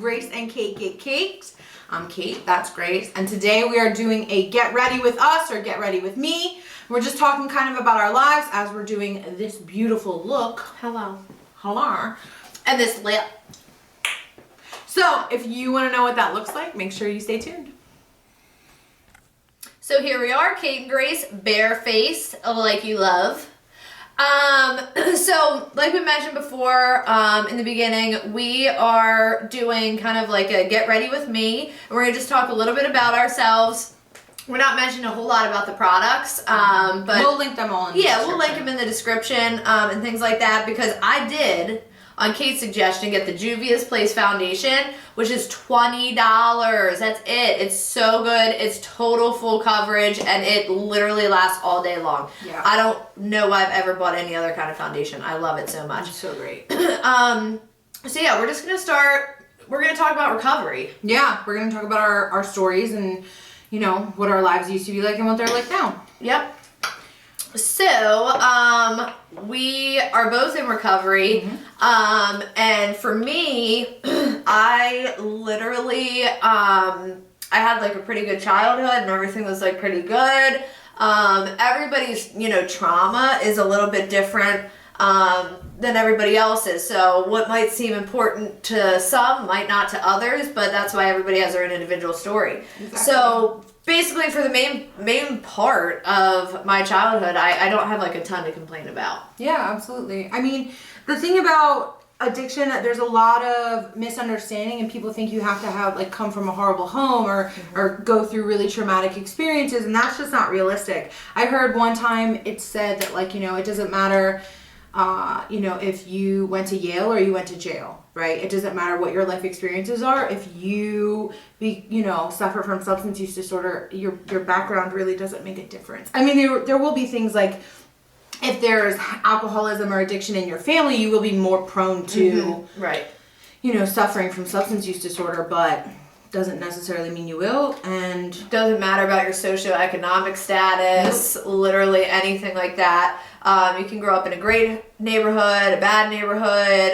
Grace and Cait Get Caked. I'm Cait, that's Grace, and today we are doing a get ready with us or get ready with me. We're just talking kind of about our lives as we're doing this beautiful look. Hello. And this lip. So if you want to know what that looks like, make sure you stay tuned. So here we are, Cait and Grace, bare face, like you love. So like we mentioned before, in the beginning, we are doing kind of like a get ready with me. And we're gonna just talk a little bit about ourselves. We're not mentioning a whole lot about the products, but we'll link them all in the description. we'll link them in the description, and things like that, because I did, on Cait's suggestion, get the Juvia's Place foundation, which is $20. That's it. It's so good. It's total full coverage, and it literally lasts all day long. Yeah. I don't know I've ever bought any other kind of foundation. I love it so much. It's so great. So yeah, we're just gonna start. We're gonna talk about recovery. Yeah, we're gonna talk about our stories and, you know, what our lives used to be like and what they're like now. Yep. So, we are both in recovery, and for me, I literally, I had like a pretty good childhood and everything was like pretty good. Everybody's, you know, trauma is a little bit different, than everybody else's. So what might seem important to some might not to others, but that's why everybody has their own individual story. Exactly. So basically for the main part of my childhood, I don't have like a ton to complain about. Yeah, absolutely. I mean, the thing about addiction, there's a lot of misunderstanding and people think you have to have like come from a horrible home or go through really traumatic experiences, and that's just not realistic. I heard one time it said that, like, you know, it doesn't matter you know, if you went to Yale or you went to jail, right? It doesn't matter what your life experiences are. If you, you know, suffer from substance use disorder, your background really doesn't make a difference. I mean, there will be things like, if there's alcoholism or addiction in your family, you will be more prone to, right, you know, suffering from substance use disorder, but doesn't necessarily mean you will. And doesn't matter about your socioeconomic status, literally anything like that. You can grow up in a great neighborhood, a bad neighborhood,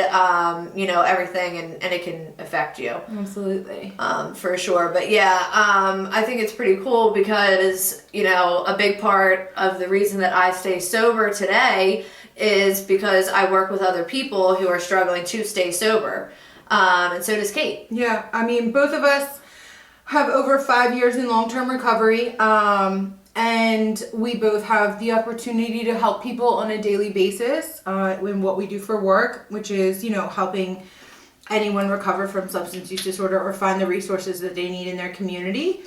you know, everything, and it can affect you. Absolutely. For sure. But yeah, I think it's pretty cool because, you know, a big part of the reason that I stay sober today is because I work with other people who are struggling to stay sober. And so does Cait. Yeah, I mean, both of us have over 5 years in long-term recovery. And we both have the opportunity to help people on a daily basis in what we do for work, which is, you know, helping anyone recover from substance use disorder or find the resources that they need in their community.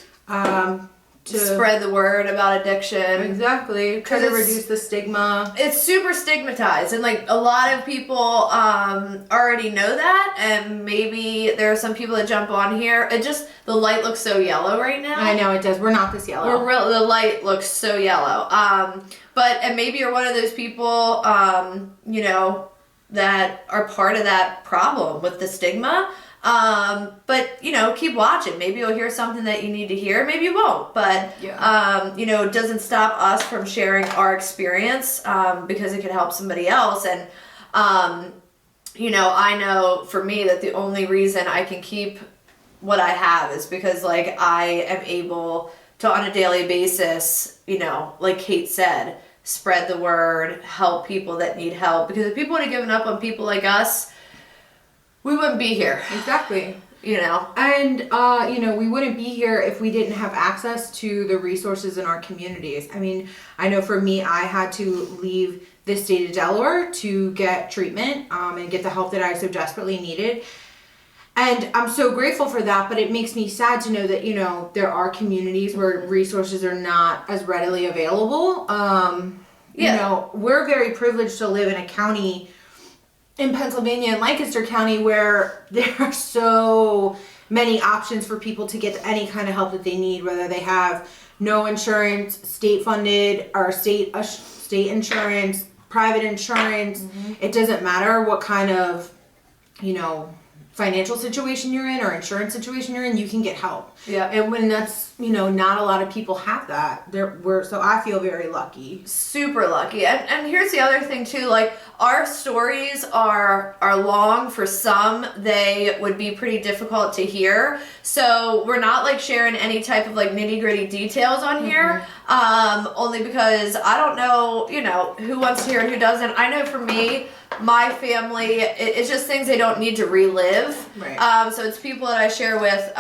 To spread the word about addiction. Exactly. Try to reduce the stigma. It's super stigmatized, and like a lot of people already know that, and maybe there are some people that jump on here. The light looks so yellow right now. I know it does. We're not this yellow. The light looks so yellow. And maybe you're one of those people, you know, that are part of that problem with the stigma. But, you know, keep watching. Maybe you'll hear something that you need to hear. Maybe you won't. But, you know, it doesn't stop us from sharing our experience, because it can help somebody else. And, you know, I know for me that the only reason I can keep what I have is because, like, I am able to, on a daily basis, you know, like Cait said, spread the word, help people that need help. Because if people would have given up on people like us, we wouldn't be here. Exactly. You know? And, you know, we wouldn't be here if we didn't have access to the resources in our communities. I mean, I know for me, I had to leave the state of Delaware to get treatment and get the help that I so desperately needed. And I'm so grateful for that, but it makes me sad to know that, you know, there are communities where resources are not as readily available. You know, we're very privileged to live in a county in Pennsylvania and Lancaster County where there are so many options for people to get any kind of help that they need, whether they have no insurance, state funded, or state insurance, private insurance. It doesn't matter what kind of, you know, financial situation you're in or insurance situation you're in, you can get help. Yeah. And when that's, you know, not a lot of people have that. So I feel very lucky. Super lucky. And here's the other thing too, like our stories are long. For some, they would be pretty difficult to hear. So we're not like sharing any type of like nitty-gritty details on here. Only because I don't know, you know, who wants to hear and who doesn't. I know for me, my family, it's just things they don't need to relive. Right. So it's people that I share with,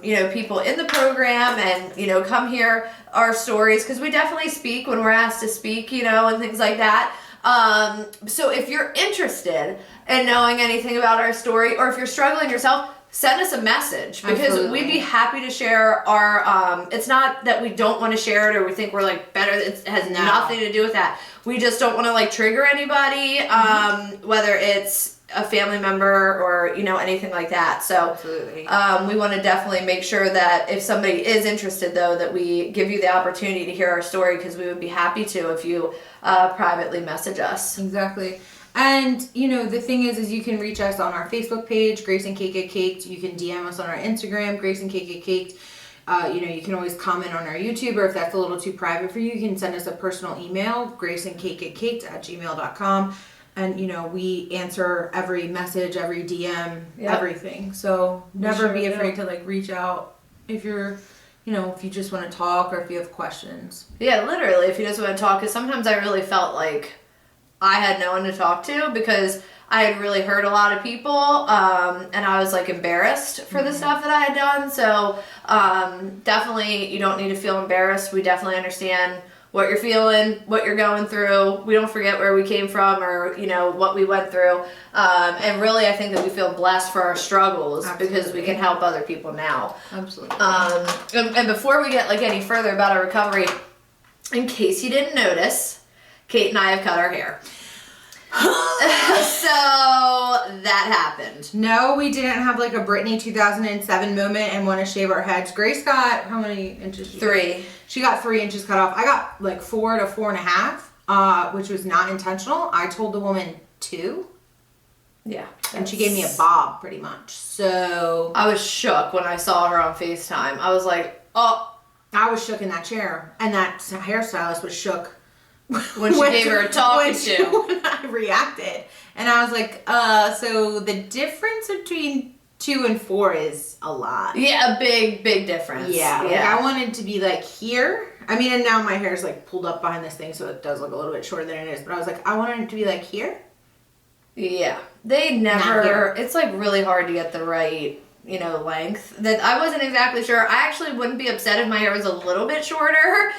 you know, people in the program, and, you know, come hear our stories, because we definitely speak when we're asked to speak, you know, and things like that. So if you're interested in knowing anything about our story, or if you're struggling yourself, send us a message, because Absolutely. we'd be happy to share our, it's not that we don't want to share it or we think we're like better. It has nothing to do with that. We just don't want to like trigger anybody, whether it's a family member or, you know, anything like that. So Absolutely. we want to definitely make sure that if somebody is interested, though, that we give you the opportunity to hear our story, because we would be happy to if you privately message us. Exactly. And, you know, the thing is you can reach us on our Facebook page, Grace and Cait Get Caked. You can DM us on our Instagram, Grace and Cait Get Caked. You know, you can always comment on our YouTube, or if that's a little too private for you, you can send us a personal email, graceandcaitgetcaked@gmail.com. And, you know, we answer every message, every DM, everything. So never be afraid to, like, reach out if you're, you know, if you just want to talk or if you have questions. Yeah, literally, if you just want to talk. Because sometimes I really felt like I had no one to talk to, because I had really hurt a lot of people, and I was like embarrassed for the stuff that I had done. So definitely, you don't need to feel embarrassed. We definitely understand what you're feeling, what you're going through. We don't forget where we came from, or, you know, what we went through. And really, I think that we feel blessed for our struggles. Absolutely. Because we can help other people now. Absolutely. And before we get like any further about our recovery, in case you didn't notice, Cait and I have cut our hair. So that happened. No, we didn't have like a Britney 2007 moment and want to shave our heads. Grace got, how many inches? 3. She got 3 inches cut off. I got like 4 to 4.5, which was not intentional. I told the woman 2. Yeah. And she gave me a bob pretty much. So I was shook when I saw her on FaceTime. I was like, oh. I was shook in that chair. And that hairstylist was shook. When she gave her a talking to. When I reacted. And I was like, so the difference between 2 and 4 is a lot. Yeah, a big difference. Yeah. Like I wanted to be like here. I mean, and now my hair is like pulled up behind this thing, so it does look a little bit shorter than it is. But I was like, I wanted it to be like here. Yeah. They never, it's like really hard to get the right, you know, length. That I wasn't exactly sure. I actually wouldn't be upset if my hair was a little bit shorter,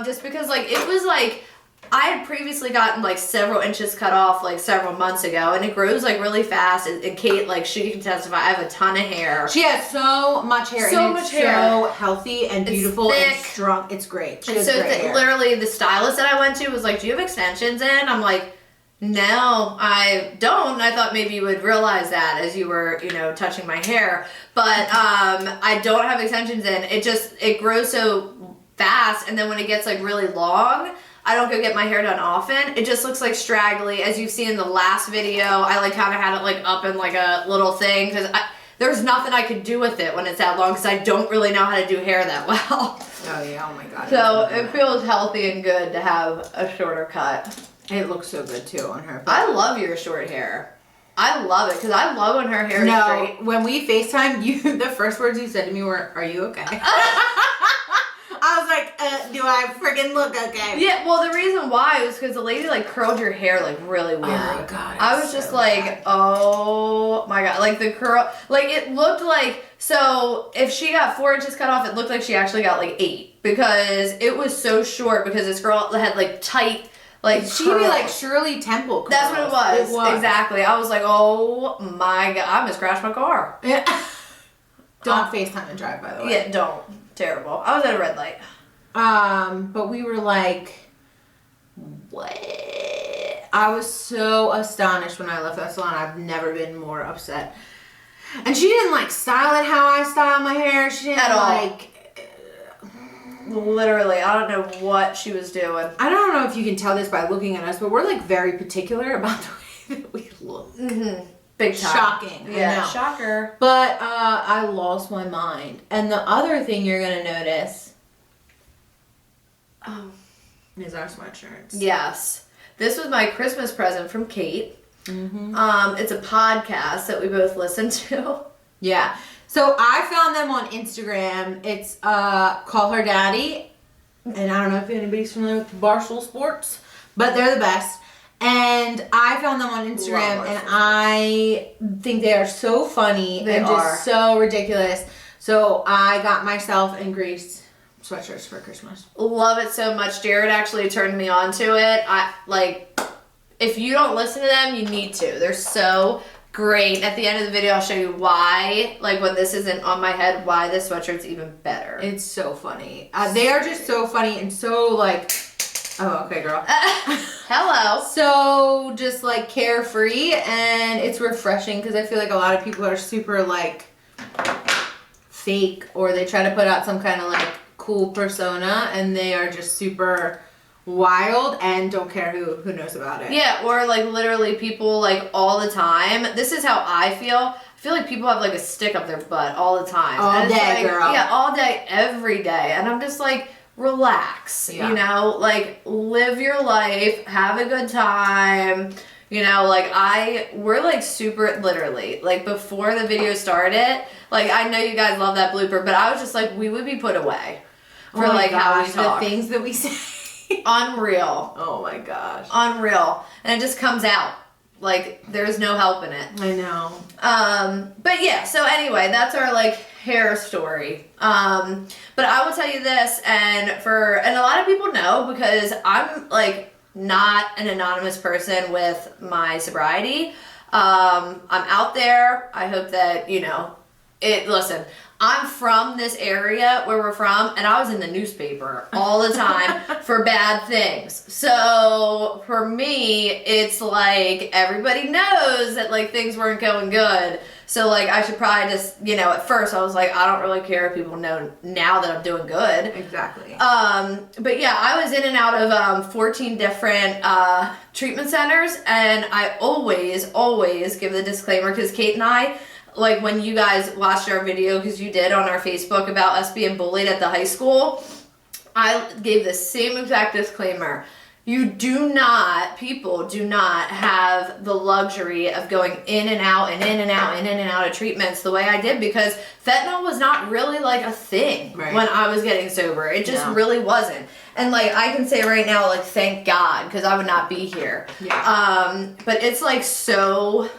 just because like it was like I had previously gotten like several inches cut off like several months ago, and it grows like really fast. And Cait, like she can testify, I have a ton of hair. She has so much hair. So and much it's hair. So healthy and beautiful and thick. strong. It's great. She And has so great hair. literally the stylist that I went to was like, do you have extensions in? I'm like, no, I don't. I thought maybe you would realize that as you were, you know, touching my hair. But I don't have extensions in. It grows so fast, and then when it gets like really long, I don't go get my hair done often. It just looks like straggly. As you've seen in the last video, I like kind of had it like up in like a little thing, because there's nothing I could do with it when it's that long, because I don't really know how to do hair that well. Oh yeah, oh my god. So it feels healthy and good to have a shorter cut. It looks so good too on her. I love your short hair. I love it, because I love when her hair is straight. When we FaceTimed, the first words you said to me were, "Are you okay?" I was like, "Do I friggin' look okay?" Yeah, well, the reason why was because the lady like curled your hair like really weird. Oh god. I was just like, oh my god, like the curl, like it looked like, so if she got 4 inches cut off, it looked like she actually got like 8, because it was so short, because this girl had like tight, like she gave me like Shirley Temple curls. That's what it was. Exactly. I was like, oh my god, I'm gonna crash my car. Yeah. Don't FaceTime and drive, by the way. Yeah, don't. Terrible. I was at a red light. But we were like, what? I was so astonished when I left that salon. I've never been more upset. And she didn't like style it how I style my hair. She didn't At all. like. Literally, I don't know what she was doing. I don't know if you can tell this by looking at us, but we're like very particular about the way that we look. Mm-hmm. Big time. Shocking. Yeah, I know. shocker. But I lost my mind. And the other thing you're going to notice is our sweatshirts. Yes. This was my Christmas present from Cait. Mm-hmm. It's a podcast that we both listen to. Yeah. So I found them on Instagram. It's Call Her Daddy. And I don't know if anybody's familiar with Barstool Sports, but they're the best. And I found them on Instagram, and I think they are so funny and just so ridiculous. So I got myself and Grace sweatshirts for Christmas. Love it so much. Jared actually turned me on to it. If you don't listen to them, you need to. They're so great. At the end of the video, I'll show you why, like when this isn't on my head, why this sweatshirt's even better. It's so funny. They are just so funny and so like, oh, okay, girl. Hello. So just like carefree, and it's refreshing because I feel like a lot of people are super like fake, or they try to put out some kind of like cool persona, and they are just super wild and don't care who knows about it. Yeah, or like literally people like all the time. This is how I feel. I feel like people have like a stick up their butt all the time. All day, like, girl. Yeah, all day, every day. And I'm just like, relax. Yeah. You know, like live your life, have a good time. You know, like we're like super literally, like before the video started, like I know you guys love that blooper, but I was just like, we would be put away for like how we talk. The things that we say. Unreal. Oh my gosh. Unreal. And it just comes out. Like, there's no helping it. I know. But yeah, so anyway, that's our like hair story. But I will tell you this, and a lot of people know because I'm like not an anonymous person with my sobriety. I'm out there. I hope that, you know, listen, I'm from this area where we're from, and I was in the newspaper all the time for bad things. So for me, it's like everybody knows that like things weren't going good. So like I should probably just, you know, at first I was like, I don't really care if people know now that I'm doing good. Exactly. But yeah, I was in and out of 14 different treatment centers, and I always give the disclaimer because Cait and I, like when you guys watched our video, because you did on our Facebook about us being bullied at the high school, I gave the same exact disclaimer. People do not have the luxury of going in and out of treatments the way I did, because fentanyl was not really like a thing when I was getting sober. It just really wasn't. And like I can say right now, like thank God, because I would not be here. Yeah. But it's like so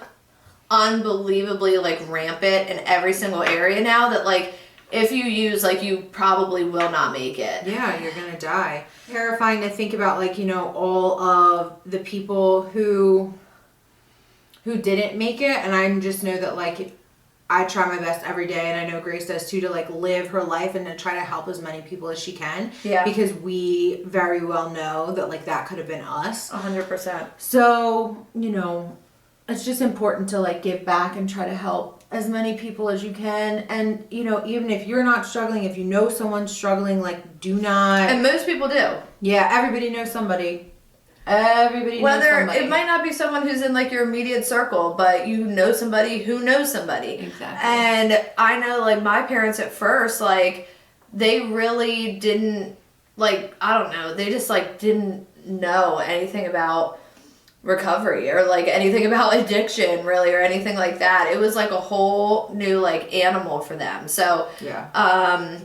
unbelievably like rampant in every single area now that like if you use, like you probably will not make it. Yeah, you're gonna die. Terrifying to think about, like, you know, all of the people who didn't make it, and I just know that like I try my best every day, and I know Grace does too, to like live her life and to try to help as many people as she can. Yeah. Because we very well know that like that could have been us. 100%. So, you know, it's just important to like give back and try to help as many people as you can. And, you know, even if you're not struggling, if you know someone's struggling, like do not. And most people do. Yeah, everybody knows somebody. Everybody knows somebody. It might not be someone who's in like your immediate circle, but you know somebody who knows somebody. Exactly. And I know like my parents at first, like they really didn't, like, I don't know, they just like didn't know anything about recovery or like anything about addiction really, or anything like that. It was like a whole new like animal for them. So yeah.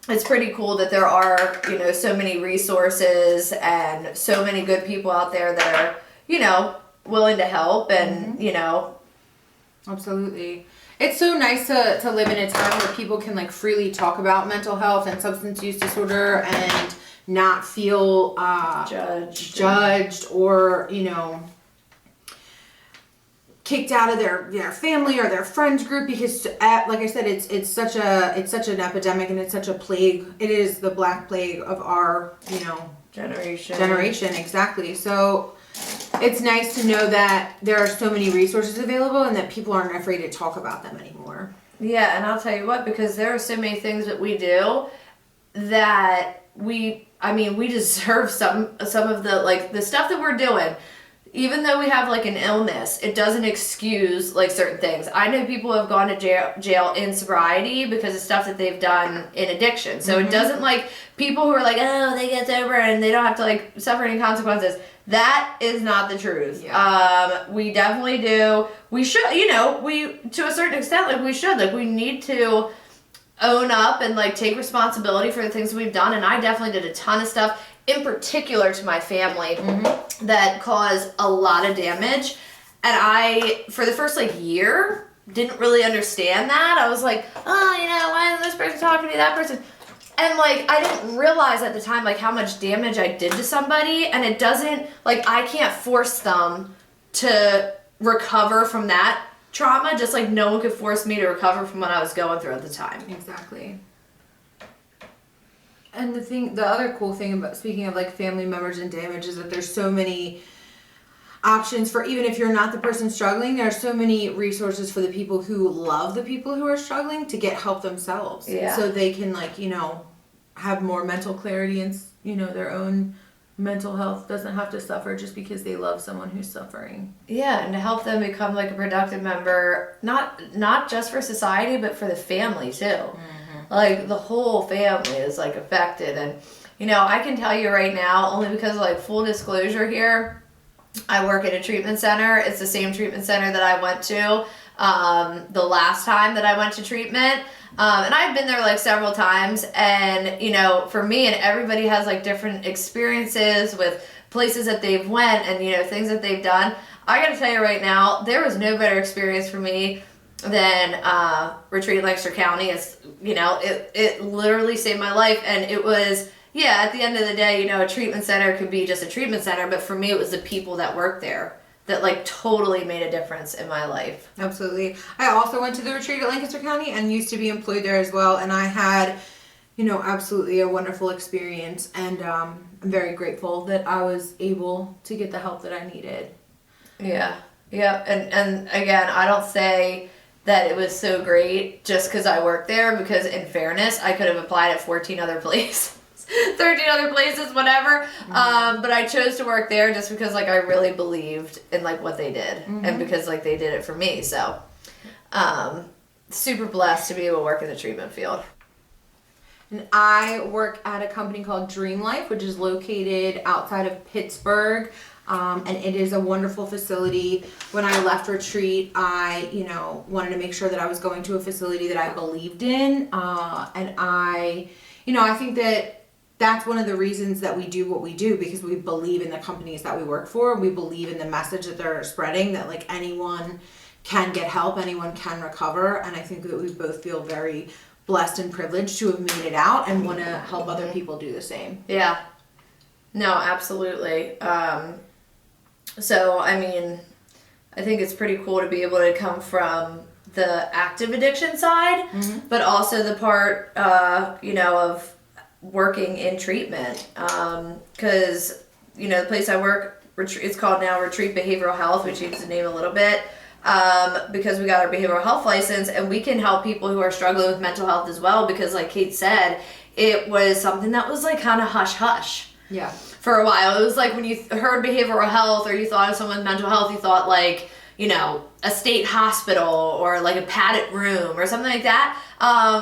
It's pretty cool that there are, you know, so many resources and so many good people out there that are, you know, willing to help and, you know. Absolutely. It's so nice to live in a time where people can like freely talk about mental health and substance use disorder and not feel judged or, you know, kicked out of their family or their friends group, because like I said, it's such an epidemic, and it's such a plague. It is the black plague of our, you know, generation. Exactly. So it's nice to know that there are so many resources available and that people aren't afraid to talk about them anymore. Yeah, and I'll tell you what, because there are so many things that we do that we deserve some of the, like, the stuff that we're doing. even though we have like an illness, it doesn't excuse like certain things. I know people who have gone to jail in sobriety because of stuff that they've done in addiction. So it doesn't like people who are like, oh, they get sober and they don't have to like suffer any consequences. That is not the truth. Yeah. We definitely do. We should, you know, we, to a certain extent, like we should, like we need to own up and like take responsibility for the things we've done. And I definitely did a ton of stuff, in particular to my family, that caused a lot of damage. And I, for the first like year, didn't really understand that. I was like, oh, you know, why is this person talking to me, that person? And like, I didn't realize at the time like how much damage I did to somebody. And it doesn't, like, I can't force them to recover from that trauma, just like no one could force me to recover from what I was going through at the time. Exactly. And the other cool thing about, speaking of like family members and damage, is that there's so many options for, even if you're not the person struggling, there are so many resources for the people who love the people who are struggling to get help themselves. Yeah. So they can, like, you know, have more mental clarity and, you know, their own mental health doesn't have to suffer just because they love someone who's suffering. Yeah, and to help them become like a productive member, not just for society, but for the family too. Like the whole family is like affected. And you know, I can tell you right now, only because like full disclosure here, I work at a treatment center. It's the same treatment center that I went to the last time that I went to treatment. And I've been there like several times, and you know, for me, and everybody has like different experiences with places that they've went and, you know, things that they've done. I gotta tell you right now, there was no better experience for me than retreat in Lancaster County. It's, you know, it literally saved my life. And it was, yeah, at the end of the day, you know, a treatment center could be just a treatment center, but for me it was the people that worked there that like totally made a difference in my life. Absolutely. I also went to the retreat at Lancaster County and used to be employed there as well, and I had, you know, absolutely a wonderful experience, and I'm very grateful that I was able to get the help that I needed. Yeah. And again, I don't say that it was so great just because I worked there, because in fairness, I could have applied at 14 other places. 13 other places, whatever. But I chose to work there just because like I really believed in like what they did, and because like they did it for me. So super blessed to be able to work in the treatment field. And I work at a company called Dream Life, which is located outside of Pittsburgh. And it is a wonderful facility. When I left retreat, I, you know, wanted to make sure that I was going to a facility that I believed in. And I, you know, I think that that's one of the reasons that we do what we do, because we believe in the companies that we work for. We believe in the message that they're spreading, that like anyone can get help, anyone can recover. And I think that we both feel very blessed and privileged to have made it out and want to help other people do the same. Yeah. No, absolutely. So, I mean, I think it's pretty cool to be able to come from the active addiction side, but also the part, you know, of working in treatment. Because, you know, the place I work, it's called now Retreat Behavioral Health, which changed the name a little bit, because we got our behavioral health license, and we can help people who are struggling with mental health as well, because like Cait said, it was something that was like kind of hush-hush. Yeah. For a while. It was like when you heard behavioral health or you thought of someone with mental health, you thought like, you know, a state hospital or like a padded room or something like that,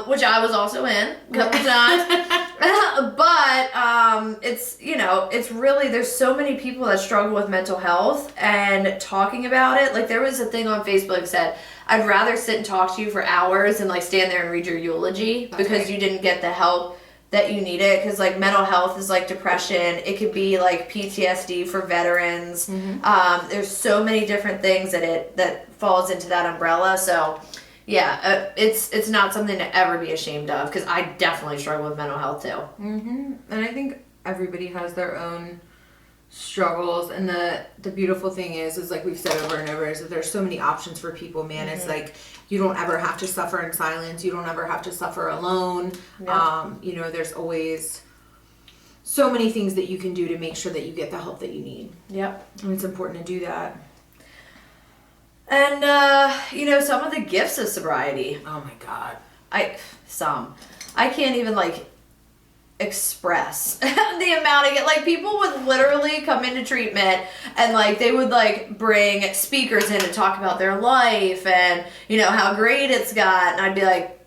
which I was also in a couple times. But it's, you know, it's really, there's so many people that struggle with mental health, and talking about it, like there was a thing on Facebook that said, I'd rather sit and talk to you for hours than like stand there and read your eulogy because you didn't get the help that you need it. Because like mental health is like depression, it could be like PTSD for veterans. There's so many different things that falls into that umbrella. So yeah, it's not something to ever be ashamed of, because I definitely struggle with mental health too. And I think everybody has their own struggles, and the beautiful thing is like we've said over and over, is that there's so many options for people, man. It's like you don't ever have to suffer in silence, you don't ever have to suffer alone. You know, there's always so many things that you can do to make sure that you get the help that you need. And it's important to do that. And you know, some of the gifts of sobriety, oh my god, I can't even like express the amount of like people would literally come into treatment and like they would like bring speakers in and talk about their life and you know how great it's got, and I'd be like,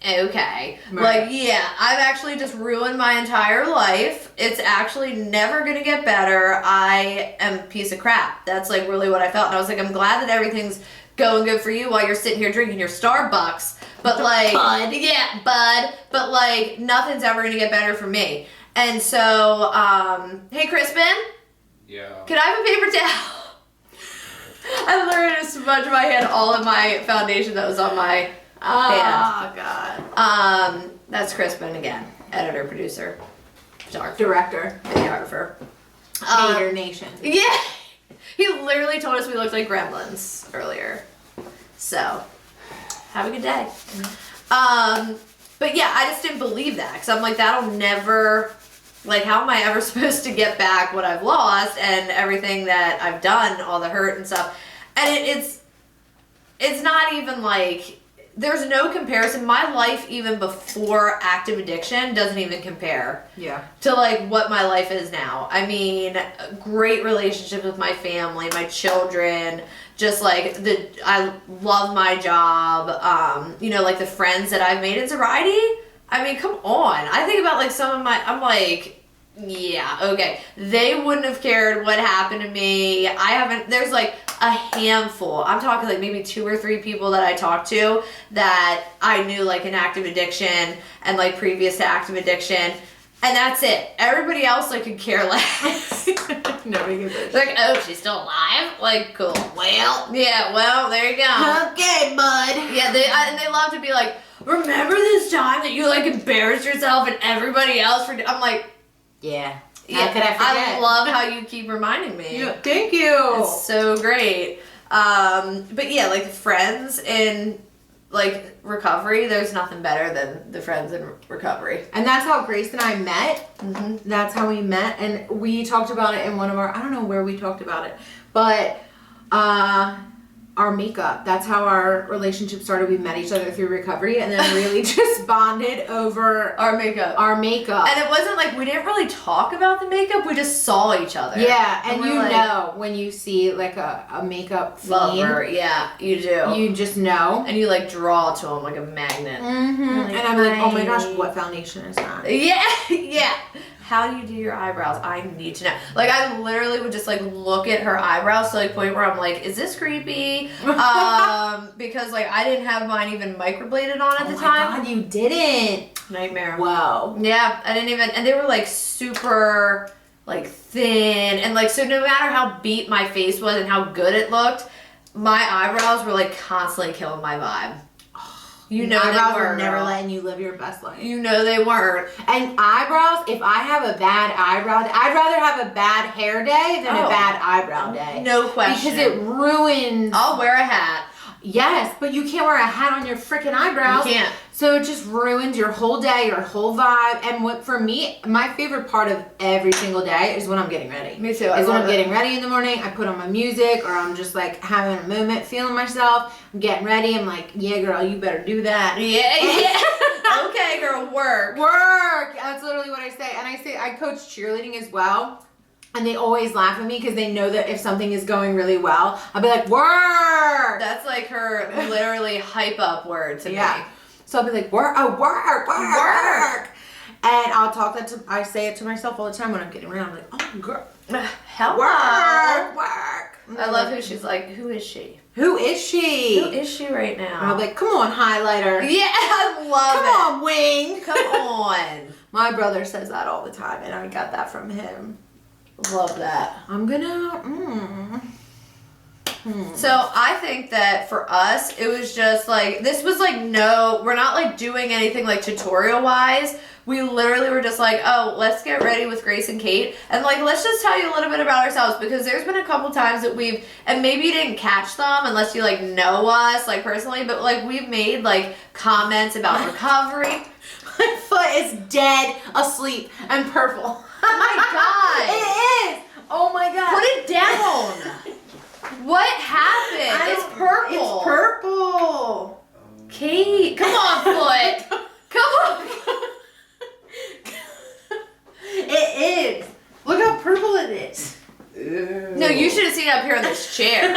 okay, right. Like yeah, I've actually just ruined my entire life. It's actually never gonna get better. I am a piece of crap. That's like really what I felt, and I was like, I'm glad that everything's going good for you while you're sitting here drinking your Starbucks, but like bud, but like nothing's ever gonna get better for me. And so hey Crispin, yeah, can I have a paper towel? I literally just smudged my hand all of my foundation that was on my hand. God. That's Crispin again, editor, producer, director, videographer, Hater Nation. Yeah, he literally told us we looked like gremlins earlier. So, have a good day. But yeah, I just didn't believe that because I'm like, that'll never, like, how am I ever supposed to get back what I've lost and everything that I've done, all the hurt and stuff. And it's not even like, there's no comparison. My life even before active addiction doesn't even compare to like what my life is now. I mean, great relationships with my family, my children, just like I love my job. You know, like the friends that I've made in sobriety. I mean, come on. I think about like some of I'm like, yeah, okay. They wouldn't have cared what happened to me. There's like a handful. I'm talking like maybe 2 or 3 people that I talked to that I knew like in active addiction and like previous to active addiction. And that's it. Everybody else like could care less. Nobody gives a shit. Like, oh, she's still alive? Like, cool. Well, yeah, well, there you go. Okay, bud. Yeah, they love to be like, remember this time that you like embarrassed yourself and everybody else for, I'm like, yeah. How could I forget? I love how you keep reminding me. Yeah, thank you. It's so great. But yeah, like friends in like recovery, there's nothing better than the friends in recovery. And that's how Grace and I met. Mm-hmm. That's how we met, and we talked about it in one of our, I don't know where we talked about it, but our makeup. That's how our relationship started. We met each other through recovery and then really just bonded over our makeup. And it wasn't like we didn't really talk about the makeup. We just saw each other. Yeah, and you like, know when you see like a makeup fiend. Yeah, you do. You just know. And you like draw to them like a magnet. Mm-hmm. Like, and I'm like, oh my gosh, what foundation is that? Yeah, yeah. How do you do your eyebrows? I need to know. Like, I literally would just, like, look at her eyebrows to, like, point where I'm like, is this creepy? Because, like, I didn't have mine even microbladed on at the time. Oh, my God, you didn't. Nightmare. Wow. Yeah, I didn't even, and they were, like, super, like, thin. And, like, so no matter how beat my face was and how good it looked, my eyebrows were, like, constantly killing my vibe. You know eyebrows they were weren't never letting you live your best life. You know they weren't. And eyebrows, if I have a bad eyebrow, I'd rather have a bad hair day than a bad eyebrow day. No question. Because it ruins. I'll wear a hat. Yes, but you can't wear a hat on your freaking eyebrows. You can't. So it just ruins your whole day, your whole vibe. And what for me, my favorite part of every single day is when I'm getting ready. Me too. Is when I'm getting ready in the morning. I put on my music, or I'm just like having a moment, feeling myself. I'm getting ready. I'm like, yeah, girl, you better do that. Yeah. Okay, girl, work. Work. That's literally what I say. And I coach cheerleading as well. And they always laugh at me because they know that if something is going really well, I'll be like, work! That's like her literally hype up word to me. So I'll be like, work. And I'll I say it to myself all the time when I'm getting ready. I'm like, oh, girl. Hello. Work. I love who she's like, who is she? Who is she? Who is she right now? And I'll be like, come on, highlighter. Yeah, I love it. Come on, wing. Come on. My brother says that all the time, and I got that from him. Love that. I'm gonna. So I think that for us, it was just like, this was like, we're not like doing anything like tutorial wise. We literally were just like, oh, let's get ready with Grace and Cait. And like, let's just tell you a little bit about ourselves, because there's been a couple times that and maybe you didn't catch them unless you like know us like personally, but like we've made like comments about recovery. My foot is dead, asleep, and purple. Oh my God. It is. Oh my God. Put it down. What happened? It's purple. It's purple. Cait, come on, foot. Come on. No, you should have seen it up here on this chair.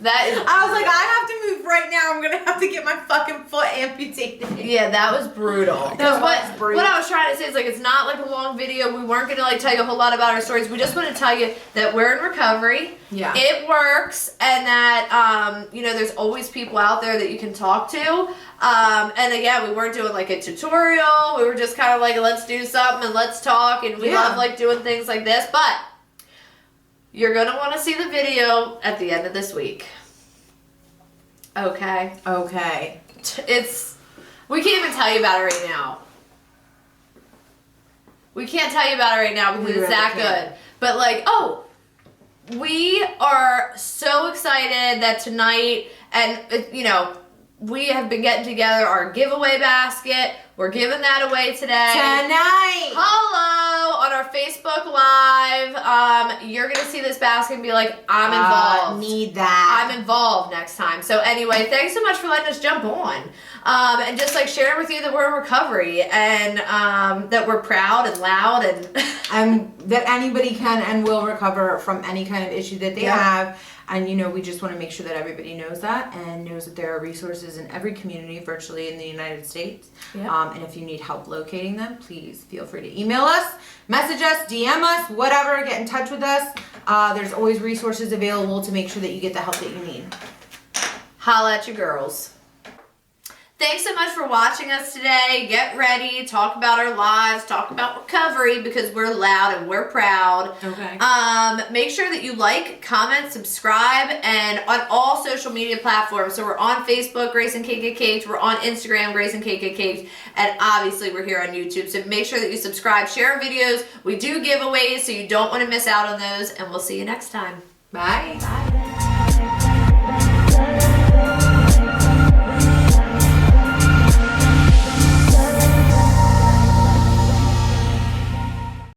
That is. I was like, I have to move right now. I'm gonna have to get my fucking foot amputated. Yeah, that was brutal. That was what I was trying to say is like it's not like a long video. We weren't gonna like tell you a whole lot about our stories. We just want to tell you that we're in recovery. Yeah. It works, and that you know, there's always people out there that you can talk to. And again, we weren't doing like a tutorial. We were just kind of like, let's do something and let's talk, and we love like doing things like this. But you're gonna want to see the video at the end of this week. Okay. Okay. We can't even tell you about it right now. We can't tell you about it right now because it's that good. But like, we are so excited that tonight, and you know, we have been getting together our giveaway basket. We're giving that away today. Tonight. Hello on our Facebook Live. You're gonna see this basket and be like, I'm involved. Need that. I'm involved next time. So anyway, thanks so much for letting us jump on. And just like sharing with you that we're in recovery and that we're proud and loud and that anybody can and will recover from any kind of issue that they have. And, you know, we just want to make sure that everybody knows that and knows that there are resources in every community virtually in the United States. Yeah. And if you need help locating them, please feel free to email us, message us, DM us, whatever, get in touch with us. There's always resources available to make sure that you get the help that you need. Holla at your girls. Thanks so much for watching us today. Get ready, talk about our lives, talk about recovery because we're loud and we're proud. Okay. Make sure that you like, comment, subscribe, and on all social media platforms. So we're on Facebook, Grace and Cait Get Caked. We're on Instagram, Grace and Cait Get Caked. And obviously we're here on YouTube. So make sure that you subscribe, share our videos. We do giveaways, so you don't want to miss out on those. And we'll see you next time. Bye. Bye.